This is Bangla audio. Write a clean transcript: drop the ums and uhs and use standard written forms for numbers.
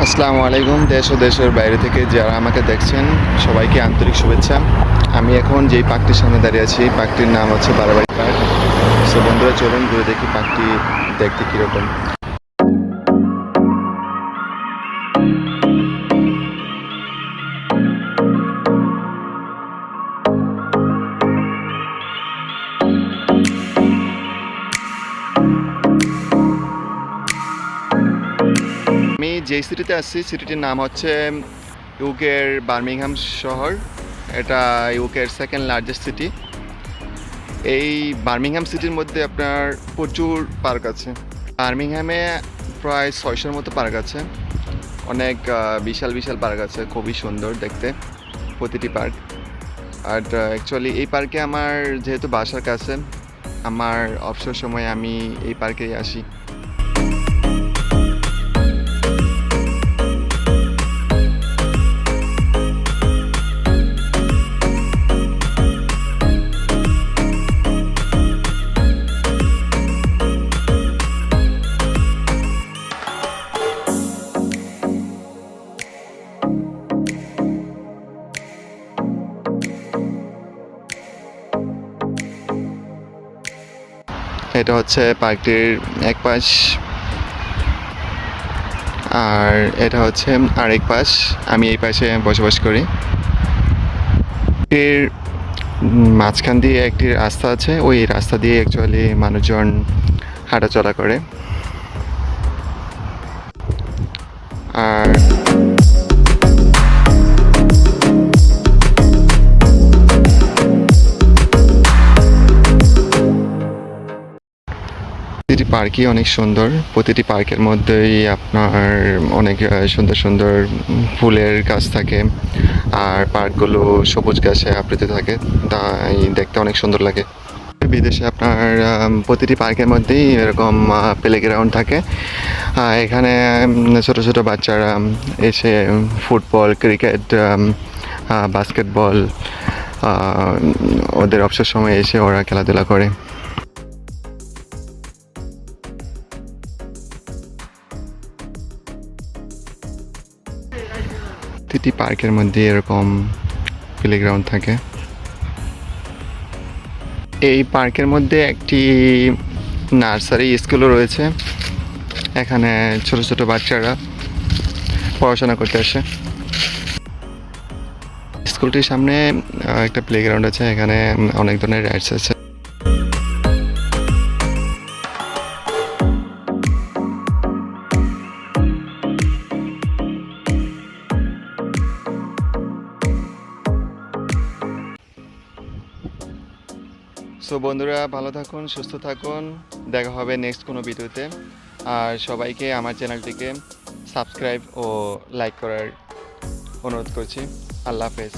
আসসালামু আলাইকুম। দেশ ও দেশের বাইরে থেকে যারা আমাকে দেখছেন সবাইকে আন্তরিক শুভেচ্ছা। আমি এখন যেই পার্কটির সামনে দাঁড়িয়ে আছি, পার্কটির নাম হচ্ছে বারবাড়ি পার্ক। সো বন্ধুরা, চলুন ঘুরে দেখি পার্কটি দেখতে কীরকম। আমি যেই সিটিতে আসছি সিটিটির নাম হচ্ছে ইউকের বার্মিংহাম শহর। এটা ইউকের সেকেন্ড লার্জেস্ট সিটি। এই বার্মিংহাম সিটির মধ্যে আপনার প্রচুর পার্ক আছে। বার্মিংহামে প্রায় 600-র মতো পার্ক আছে। অনেক বিশাল বিশাল পার্ক আছে, খুবই সুন্দর দেখতে প্রতিটি পার্ক। আর অ্যাকচুয়ালি এই পার্কে আমার যেহেতু বাসার কাছে, আমার অবসর সময়ে আমি এই পার্কেই আসি। এটা হচ্ছে পার্কটির এক পাশ, আর এটা হচ্ছে আরেক পাশ। আমি এই পাশে বসবাস করি। এর মাঝখান দিয়ে একটি রাস্তা আছে, ওই রাস্তা দিয়ে অ্যাকচুয়ালি মানুষজন হাঁটাচলা করে। আর প্রতিটি পার্কই অনেক সুন্দর। প্রতিটি পার্কের মধ্যেই আপনার অনেক সুন্দর সুন্দর ফুলের গাছ থাকে, আর পার্কগুলো সবুজ ঘাসে আবৃত থাকে, তাই দেখতে অনেক সুন্দর লাগে। বিদেশে আপনার প্রতিটি পার্কের মধ্যেই এরকম প্লে গ্রাউন্ড থাকে। এখানে ছোট ছোট বাচ্চারা এসে ফুটবল, ক্রিকেট, বাস্কেটবল ওদের অবসর সময় এসে ওরা খেলাধুলা করে। প্রতিটি পার্কের মধ্যে এরকম প্লেগ্রাউন্ড থাকে। এই পার্কের মধ্যে একটি নার্সারি স্কুলও রয়েছে। এখানে ছোট ছোট বাচ্চারা পড়াশোনা করতে আসে। স্কুলটির সামনে একটা প্লেগ্রাউন্ড আছে, এখানে অনেক ধরনের রাইডস আছে। সো বন্ধুরা, ভালো থাকুন, সুস্থ থাকুন। দেখা হবে নেক্সট কোনো ভিডিওতে। আর সবাইকে আমার চ্যানেলটিকে সাবস্ক্রাইব ও লাইক করার অনুরোধ করছি। আল্লাহ হাফেজ।